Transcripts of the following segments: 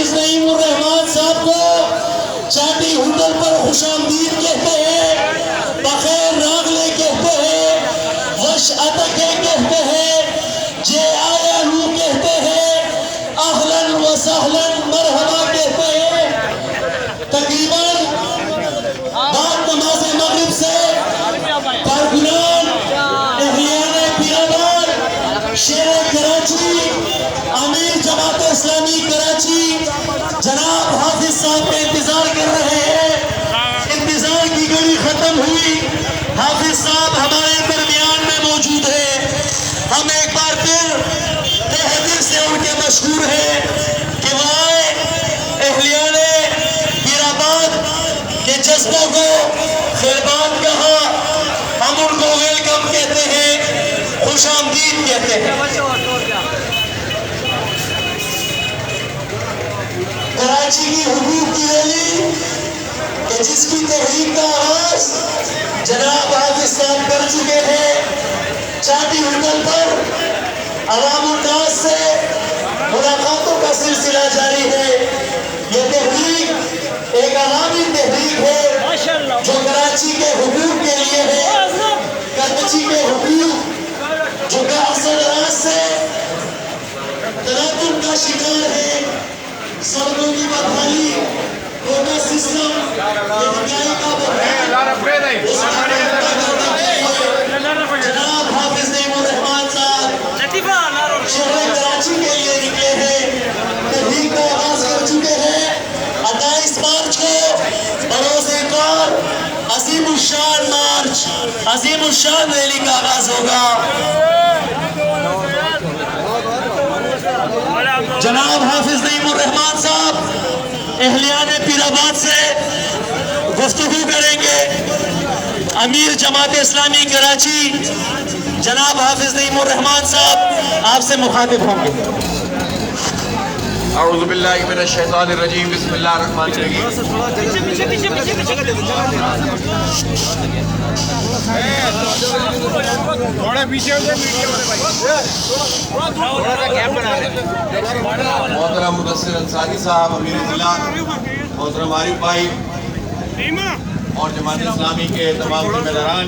حافظ نعیم الرحمان صاحب کو چاٹی ہوٹل پر خوش آمدید کہتے ہیں، بخیر راغلے کہتے ہیں، وش اتکے کہتے ہیں، جے آیا نو کہتے ہیں، اہلاً و سہلاً مرحبا کہتے ہیں۔ تقریباً بعد نماز مغرب سے کارکنان اہلیان پیرآباد، شیر کراچی، امیر جماعت اسلامی کراچی جناب حافظ صاحب کا انتظار کر رہے ہیں۔ انتظار کی گھڑی ختم ہوئی، حافظ صاحب ہمارے درمیان میں موجود ہیں۔ ہم ایک بار پھر تہہ دل سے ان کے مشہور ہیں کہ وہ آئے اہلیان پیرآباد کے جذبوں کو خیربان کہا، ہم ان کو ویلکم کہتے ہیں، خوش آمدید کہتے ہیں۔ کراچی کی حقوق کی ریلی کہ جس کی تحریک کا آغاز جناب حافظ صاحب کر چکے ہیں، چاٹی ہوٹل پر عوام الناس سے ملاقاتوں کا سلسلہ جاری ہے۔ یہ تحریک ایک عوامی تحریک ہے جو کراچی کے حقوق کے لیے ہے، کراچی کے حقوق جو کہ اکثر راز سے تناظر کا شکار ہے، سڑکوں کی بدحالی، کوٹا سسٹم، مہنگائی کا بحران، اس کا جناب حافظ نعیم الرحمان صاحب شہر کراچی کے لیے نکلے ہیں، تحریک کا آغاز کر چکے ہیں۔ 28 مارچ کو بروز کار عظیم الشان مارچ، عظیم الشان ریلی کا آغاز ہوگا۔ جناب حافظ نعیم الرحمان صاحب اہلیان پیرآباد سے گفتگو کریں گے۔ امیر جماعت اسلامی کراچی جناب حافظ نعیم الرحمان صاحب آپ سے مخاطب ہوں گے۔ اعوذ باللہ من الشیطان الرجیم، بسم اللہ الرحمن الرحیم۔ محترم مدثر انصاری صاحب، امیر ضلع محترم عارف بھائی اور جماعت اسلامی کے تمام ذمہ داران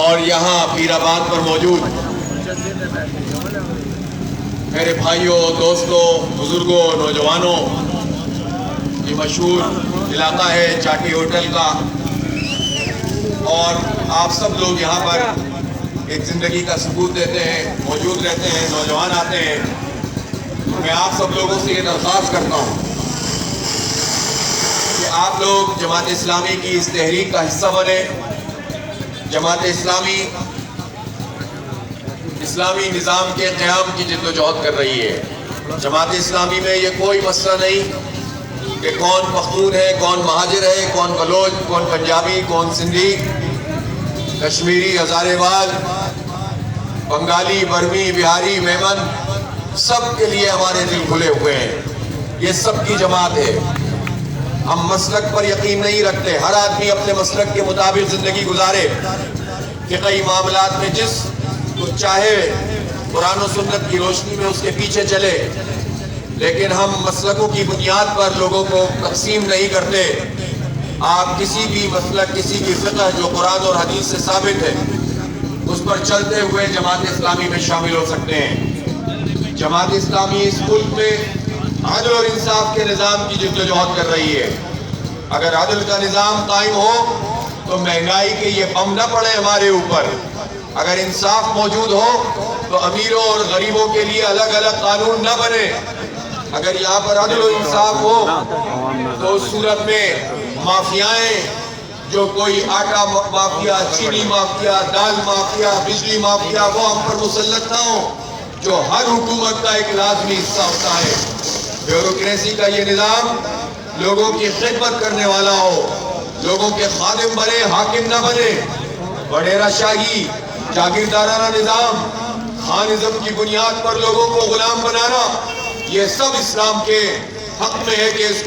اور یہاں پیرآباد پر موجود میرے بھائیوں، دوستوں، بزرگوں، نوجوانوں، یہ مشہور علاقہ ہے چاٹی ہوٹل کا، اور آپ سب لوگ یہاں پر ایک زندگی کا ثبوت دیتے ہیں، موجود رہتے ہیں، نوجوان آتے ہیں۔ میں آپ سب لوگوں سے یہ درخواست کرتا ہوں کہ آپ لوگ جماعت اسلامی کی اس تحریک کا حصہ بنیں۔ جماعت اسلامی نظام کے قیام کی جد و جہد کر رہی ہے۔ جماعت اسلامی میں یہ کوئی مسئلہ نہیں کہ کون پختون ہے، کون مہاجر ہے، کون بلوچ، کون پنجابی، کون سندھی، کشمیری، ہزارے وال، بنگالی، برمی، بہاری، میمن، سب کے لیے ہمارے دل کھلے ہوئے ہیں۔ یہ سب کی جماعت ہے۔ ہم مسلک پر یقین نہیں رکھتے، ہر آدمی اپنے مسلک کے مطابق زندگی گزارے، فقہی معاملات میں جس تو چاہے قرآن و سنت کی روشنی میں اس کے پیچھے چلے، لیکن ہم مسلکوں کی بنیاد پر لوگوں کو تقسیم نہیں کرتے۔ آپ کسی بھی مسلک، کسی بھی فقہ جو قرآن اور حدیث سے ثابت ہے، اس پر چلتے ہوئے جماعت اسلامی میں شامل ہو سکتے ہیں۔ جماعت اسلامی اس ملک میں عدل اور انصاف کے نظام کی جد و جہد کر رہی ہے۔ اگر عدل کا نظام قائم ہو تو مہنگائی کے یہ بم نہ پڑے ہمارے اوپر۔ اگر انصاف موجود ہو تو امیروں اور غریبوں کے لیے الگ الگ قانون نہ بنے۔ اگر یہاں پر عدل و انصاف ہو تو اس صورت میں مافیائیں، جو کوئی آٹا مافیا، چینی مافیا، دال مافیا، بجلی مافیا، وہ ہم پر مسلط نہ ہوں، جو ہر حکومت کا ایک لازمی حصہ ہوتا ہے۔ بیوروکریسی کا یہ نظام لوگوں کی خدمت کرنے والا ہو، لوگوں کے خادم بنے، حاکم نہ بنے۔ وڈیرا شاہی، جاگیردارانہ نظام، خانزم کی بنیاد پر لوگوں کو غلام بنانا، یہ سب اسلام کے حق میں ہے کہ اس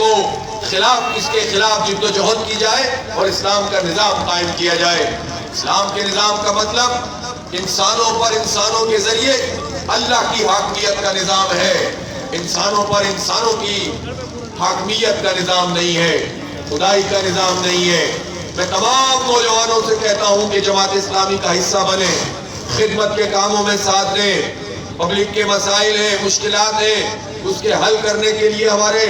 کے خلاف جد و جہد کی جائے اور اسلام کا نظام قائم کیا جائے۔ اسلام کے نظام کا مطلب انسانوں پر انسانوں کے ذریعے اللہ کی حاکمیت کا نظام ہے۔ انسانوں پر انسانوں کی حاکمیت کا نظام نہیں ہے، خدائی کا نظام نہیں ہے۔ میں تمام نوجوانوں سے کہتا ہوں کہ جماعت اسلامی کا حصہ بنیں، خدمت کے کاموں میں ساتھ دیں، پبلک کے مسائل ہیں، مشکلات ہیں، اس کے حل کرنے کے لیے ہمارے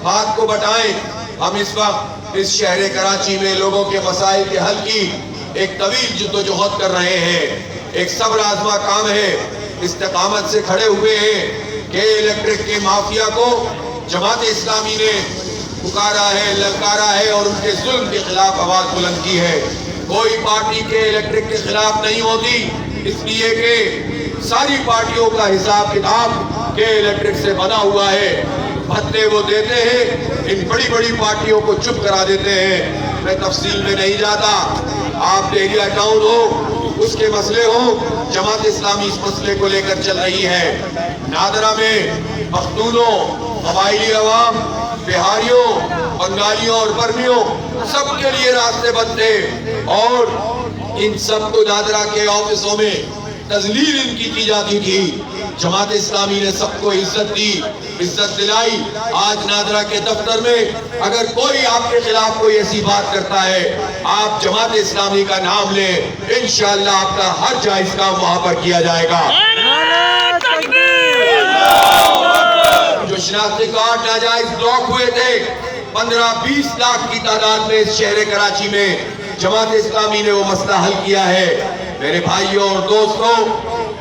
ہاتھ کو بٹائیں۔ ہم اس وقت اس شہر کراچی میں لوگوں کے مسائل کے حل کی ایک طویل جدوجہد کر رہے ہیں، ایک صبر آزما کام ہے، استقامت سے کھڑے ہوئے ہیں کہ الیکٹرک کے مافیا کو جماعت اسلامی نے پکارا ہے، للکارا ہے اور ان کے ظلم کے خلاف آواز بلند کی ہے۔ کوئی پارٹی کے الیکٹرک کے خلاف نہیں ہوتی، اس لیے کہ ساری پارٹیوں کا حساب کتاب کے الیکٹرک سے بنا ہوا ہے۔ بھتے وہ دیتے ہیں، ان بڑی بڑی پارٹیوں کو چپ کرا دیتے ہیں۔ میں تفصیل میں نہیں جاتا، آپ ڈیریا ٹاؤن ہو، اس کے مسئلے ہوں، جماعت اسلامی اس مسئلے کو لے کر چل رہی ہے۔ نادرہ میں پختونوں، قبائلی عوام، بہاریوں، بنگالیوں اور برمیوں سب کے لیے راستے بنتے اور ان سب کو نادرہ کے آفسوں میں تذلیل ان کی جاتی تھی۔ جماعت اسلامی نے سب کو عزت دی، عزت دلائی۔ آج نادرہ کے دفتر میں اگر کوئی آپ کے خلاف کوئی ایسی بات کرتا ہے، آپ جماعت اسلامی کا نام لیں، انشاءاللہ آپ کا ہر جائز کام وہاں پر کیا جائے گا۔ جو شناختی کارڈ ناجائز بلاک ہوئے تھے، 15-20 لاکھ کی تعداد میں اس شہر کراچی میں جماعت اسلامی نے وہ مسئلہ حل کیا ہے۔ میرے بھائیوں اور دوستوں،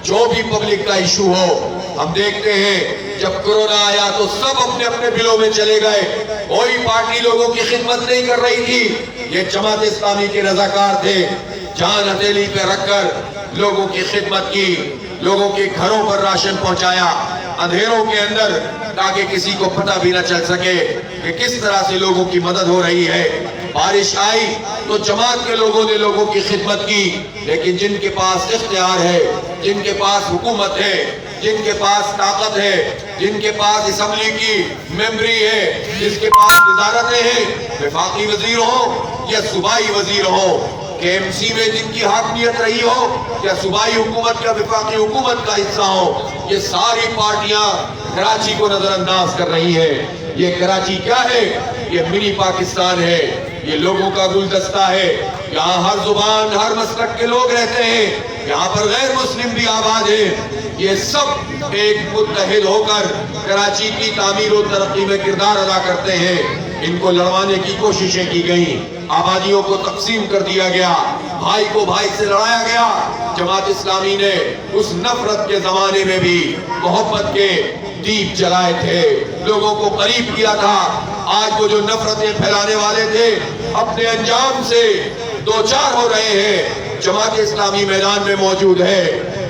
جو بھی پبلک کا ایشو ہو، ہم دیکھتے ہیں جب کرونا آیا تو سب اپنے اپنے بلوں میں چلے گئے، کوئی پارٹی لوگوں کی خدمت نہیں کر رہی تھی۔ یہ جماعت اسلامی کے رضاکار تھے، جان ہتھیلی پہ رکھ کر لوگوں کی خدمت کی، لوگوں کے گھروں پر راشن پہنچایا اندھیروں کے اندر، تاکہ کسی کو پتہ بھی نہ چل سکے کہ کس طرح سے لوگوں کی مدد ہو رہی ہے۔ بارش آئی تو جماعت کے لوگوں نے لوگوں کی خدمت کی، لیکن جن کے پاس اختیار ہے، جن کے پاس حکومت ہے، جن کے پاس طاقت ہے، جن کے پاس اسمبلی کی ممبری ہے، جس کے پاس وزارتیں ہیں، وفاقی وزیر ہوں یا صوبائی وزیر ہوں، کہ ایم سی میں جن کی حاکمیت رہی ہو یا صوبائی حکومت یا وفاقی حکومت کا حصہ ہو، یہ ساری پارٹیاں کراچی کو نظر انداز کر رہی ہیں۔ یہ کراچی کیا ہے؟ یہ منی پاکستان ہے، یہ لوگوں کا گلدستہ ہے۔ یہاں ہر زبان، ہر مسلک کے لوگ رہتے ہیں، یہاں پر غیر مسلم بھی آباد ہیں۔ یہ سب ایک متحد ہو کر کراچی کی تعمیر و ترقی میں کردار ادا کرتے ہیں۔ ان کو لڑوانے کی کوششیں کی گئیں، آبادیوں کو تقسیم کر دیا گیا، بھائی کو بھائی سے لڑایا گیا۔ جماعت اسلامی نے اس نفرت کے زمانے میں بھی محبت کے دیپ جلائے تھے، لوگوں کو قریب کیا تھا۔ آج وہ جو نفرتیں پھیلانے والے تھے، اپنے انجام سے دوچار ہو رہے ہیں۔ جماعت اسلامی میدان میں موجود ہے،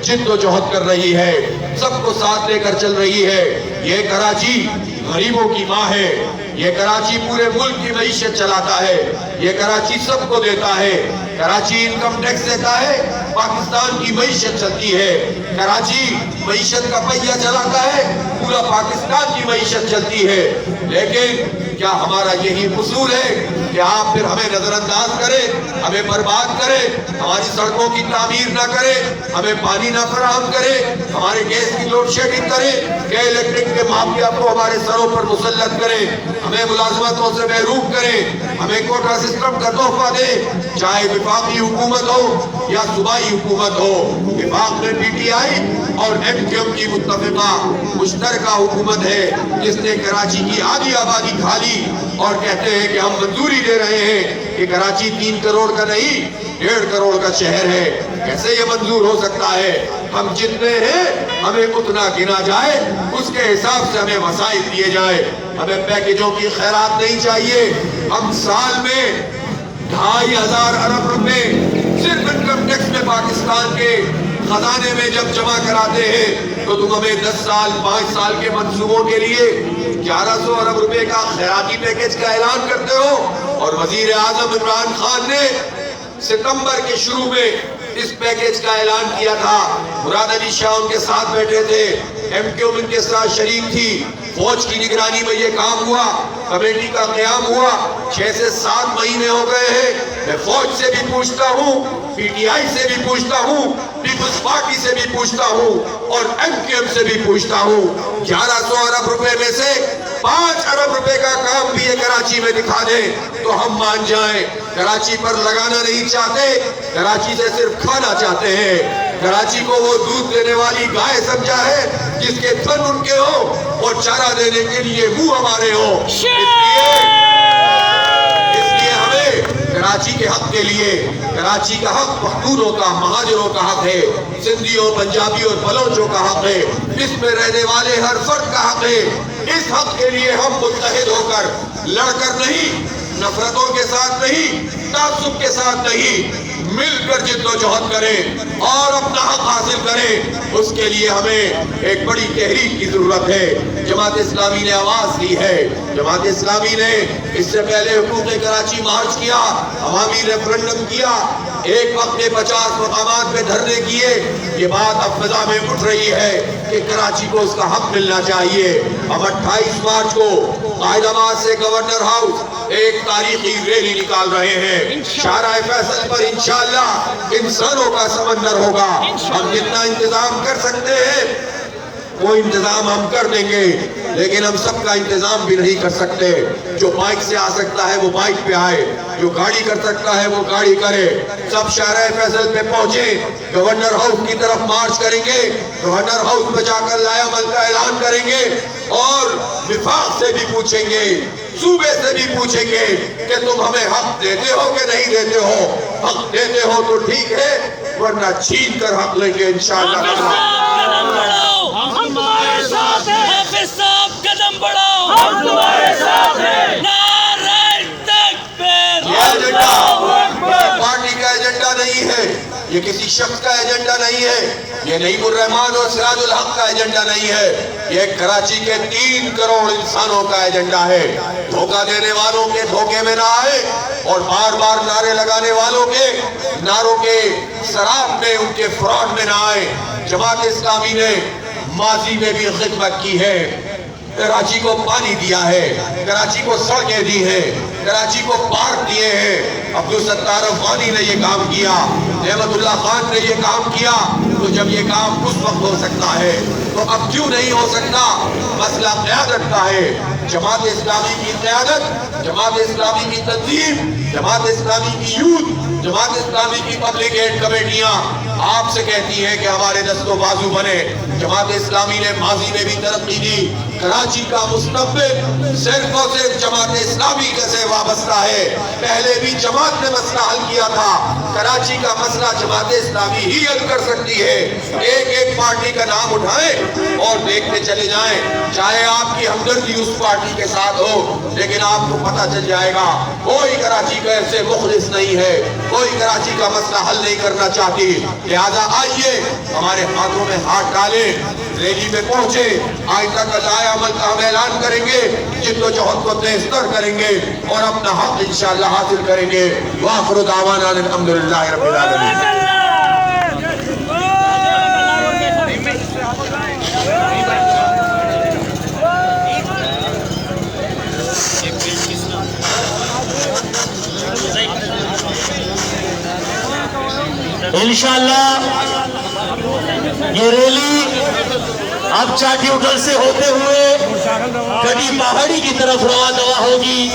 جد و جہد کر رہی ہے، سب کو ساتھ لے کر چل رہی ہے۔ یہ کراچی غریبوں کی ماں ہے، یہ کراچی پورے ملک کی معیشت چلاتا ہے، یہ کراچی سب کو دیتا ہے۔ کراچی انکم ٹیکس دیتا ہے، پاکستان کی معیشت چلتی ہے۔ کراچی معیشت کا پہیہ چلاتا ہے، پورا پاکستان کی معیشت چلتی ہے۔ لیکن کیا ہمارا یہی قصور ہے کہ آپ پھر ہمیں نظر انداز کریں، ہمیں برباد کریں، ہماری سڑکوں کی تعمیر نہ کریں، ہمیں پانی نہ فراہم کریں، ہمارے گیس کی لوڈ شیڈنگ کریں، کہ الیکٹرک کے مافیا کو ہمارے سروں پر مسلط کریں، ہمیں ملازمتوں سے محروم کریں، ہمیں کوٹا سسٹم کا تحفہ دیں، چاہے وفاقی حکومت ہو یا صوبائی حکومت ہو۔ وفاق میں پی ٹی آئی اور ایم کیو ایم کی متفقہ مشترکہ حکومت ہے، جس نے کراچی کی آدھی آبادی کھا لی اور کہتے ہیں کہ ہم منظوری دے رہے ہیں کہ کراچی 3 کروڑ کا نہیں 1.5 کروڑ کا شہر ہے۔ کیسے یہ منظور ہو سکتا ہے؟ ہم جتنے ہیں ہمیں اتنا گنا جائے، اس کے حساب سے ہمیں وسائل دیے جائے۔ ہمیں پیکجوں کی خیرات نہیں چاہیے۔ ہم سال میں 2,500 ارب روپے صرف انکم ٹیکس میں پاکستان کے خزانے میں جب جمع کراتے ہیں، تو تم ہمیں 10 سال 5 سال کے منصوبوں کے لیے 1100 ارب روپے کا خیراتی پیکج کا اعلان کرتے ہو۔ اور وزیر اعظم عمران خان نے ستمبر کے شروع میں اس پیکج کا اعلان کیا تھا۔ مراد علی شاہ ان کے ساتھ بیٹھے تھے، ایم کیو ایم ان کے ساتھ شریک تھی، فوج کی نگرانی میں یہ کام ہوا، کمیٹی کا قیام ہوا۔ 6 سے 7 مہینے ہو گئے ہیں، میں فوج سے بھی پوچھتا ہوں, PTI سے بھی پوچھتا ہوں, پیپلز پارٹی سے بھی پوچھتا ہوں اور MQM سے بھی پوچھتا ہوں, 1100 ارب روپے میں سے 5 ارب روپے کا کام بھی یہ کراچی میں دکھا دیں تو ہم مان جائیں. کراچی پر لگانا نہیں چاہتے, کراچی سے صرف کھانا چاہتے ہیں. کراچی کو وہ دودھ دینے والی گائے سمجھا ہے جس کے تھن ان کے ہو اور چارہ دینے کے لیے منہ ہمارے ہو. اس لیے ہمیں کراچی کے حق کے لیے, کراچی کا حق پختونوں کا, مہاجروں کا حق ہے, سندھیوں, پنجابیوں اور بلوچوں کا حق ہے, اس میں رہنے والے ہر فرد کا حق ہے. اس حق کے لیے ہم متحد ہو کر, لڑ کر نہیں, نفرتوں کے ساتھ نہیں, تعصب کے ساتھ نہیں, مل کر جد و جہد کریں اور اپنا حق حاصل کریں. اس کے لیے ہمیں ایک بڑی تحریک کی ضرورت ہے. جماعت اسلامی نے آواز دی ہے, جماعت اسلامی نے اس سے پہلے حقوق کراچی مارچ کیا, عوامی ریفرنڈم کیا, ایک وقت میں 50 مقامات پہ دھرنے کیے. یہ بات اب فضا میں اٹھ رہی ہے کہ کراچی کو اس کا حق ملنا چاہیے. اب 28 مارچ کو قائد آباد سے گورنر ہاؤس ایک تاریخی ریلی نکال رہے ہیں. شارع فیصل پر انشاءاللہ انسانوں کا سمندر ہوگا. ہم جتنا انتظام کر سکتے ہیں وہ انتظام ہم کر دیں گے, لیکن ہم سب کا انتظام بھی نہیں کر سکتے. جو بائک سے آ سکتا ہے وہ بائک پہ آئے, جو گاڑی کر سکتا ہے وہ گاڑی کرے. سب شارع فیصل پہ پہنچے, گورنر ہاؤس کی طرف مارچ کریں گے, گورنر ہاؤس پہ جا کر لائے عمل کا اعلان کریں گے اور وفاق سے بھی پوچھیں گے, صوبے سے بھی پوچھیں گے کہ تم ہمیں حق دیتے ہو کہ نہیں دیتے ہو. حق دیتے ہو تو ٹھیک ہے, ورنہ چھین کر حق لیں گے انشاءاللہ. ہم تمہارے ساتھ ہیں. حافظ صاحب قدم بڑھاؤ, ہم تمہارے ساتھ ہیں. نعرہ تکبیر. یہ ایجنڈا پارٹی کا ایجنڈا نہیں ہے, یہ کسی شخص کا ایجنڈا نہیں ہے, یہ نعیم الرحمان اور سراج الحق کا ایجنڈا نہیں ہے, یہ کراچی کے 3 کروڑ انسانوں کا ایجنڈا ہے. دھوکہ دینے والوں کے دھوکے میں نہ آئے اور بار بار نعرے لگانے والوں کے نعروں کے سراب میں, ان کے فراڈ میں نہ آئے. جماعت اسلامی نے ماضی میں بھی خدمت کی ہے, کراچی کو پانی دیا ہے, کراچی کو سڑکیں دی ہیں, کراچی کو پارک دیے ہیں. عبدالستار افغانی نے یہ کام کیا, نعمت اللہ خان نے یہ کام کیا. تو جب یہ کام اس وقت ہو سکتا ہے تو اب کیوں نہیں ہو سکتا؟ مسئلہ قیادت کا ہے. جماعت اسلامی کی قیادت, جماعت اسلامی کی تنظیم, جماعت اسلامی کی یوتھ, جماعت اسلامی کی پبلک ایڈ کمیٹیاں آپ سے کہتی ہیں کہ ہمارے دست و بازو بنے. جماعت اسلامی نے ماضی میں بھی ترقی دی. کراچی کا مستقبل صرف اور صرف جماعت اسلامی سے وابستہ ہے. پہلے بھی جماعت نے مسئلہ حل کیا تھا, کراچی کا مسئلہ جماعت اسلامی ہی حل کر سکتی ہے. ایک ایک پارٹی کا نام اٹھائیں اور دیکھتے چلے جائیں, چاہے آپ کی ہمدردی اس پارٹی کے ساتھ ہو, لیکن آپ کو پتہ چل جائے گا کوئی کراچی کا ایسے مخلص نہیں ہے, کوئی کراچی کا مسئلہ حل نہیں کرنا چاہتی. لہذا آئیے ہمارے ہاتھوں میں ہاتھ ڈالیں, ریلی میں پہنچے, آئندہ کا لائے عمل کا ہم اعلان کریں گے, جد و جہد کو تیز تر کریں گے اور اپنا حق انشاءاللہ حاصل کریں گے. وآخر دعوانا الحمدللہ رب العالمین. انشاءاللہ یہ ریلی اب چاٹی ہوٹل سے ہوتے ہوئے کٹی پہاڑی کی طرف رواں ہوگی.